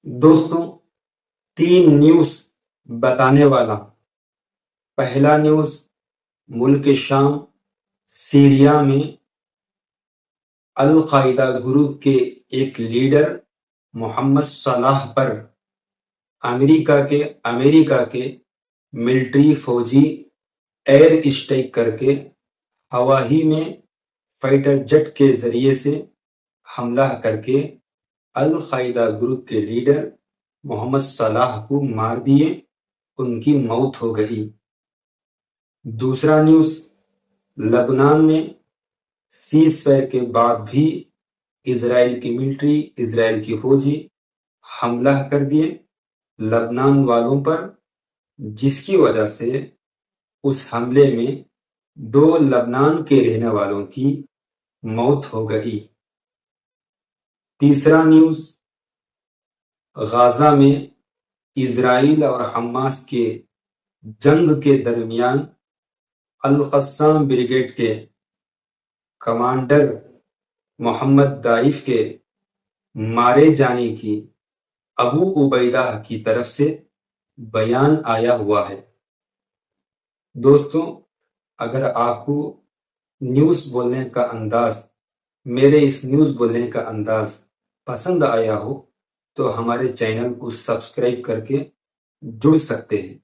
دوستوں، 3 نیوز بتانے والا۔ پہلا نیوز، ملک شام سیریا میں القاعدہ گروپ کے ایک لیڈر محمد صلاح پر امریکہ کے ملٹری فوجی ایئر اسٹرائک کر کے ہوا ہی میں فائٹر جیٹ کے ذریعے سے حملہ کر کے القاعدہ گروپ کے لیڈر محمد صلاح کو مار دیے، ان کی موت ہو گئی۔ دوسرا نیوز، لبنان میں سیز فائر کے بعد بھی اسرائیل کی ملٹری، اسرائیل کی فوجی حملہ کر دیے لبنان والوں پر، جس کی وجہ سے اس حملے میں 2 لبنان کے رہنے والوں کی موت ہو گئی۔ تیسرا نیوز، غزہ میں اسرائیل اور حماس کے جنگ کے درمیان القسام بریگیڈ کے کمانڈر محمد دائف کے مارے جانے کی ابو عبیدہ کی طرف سے بیان آیا ہوا ہے۔ دوستوں، اگر آپ کو نیوز بولنے کا انداز، میرے اس نیوز بولنے کا انداز پسند آیا ہو تو ہمارے چینل کو سبسکرائب کر کے جڑ سکتے ہیں۔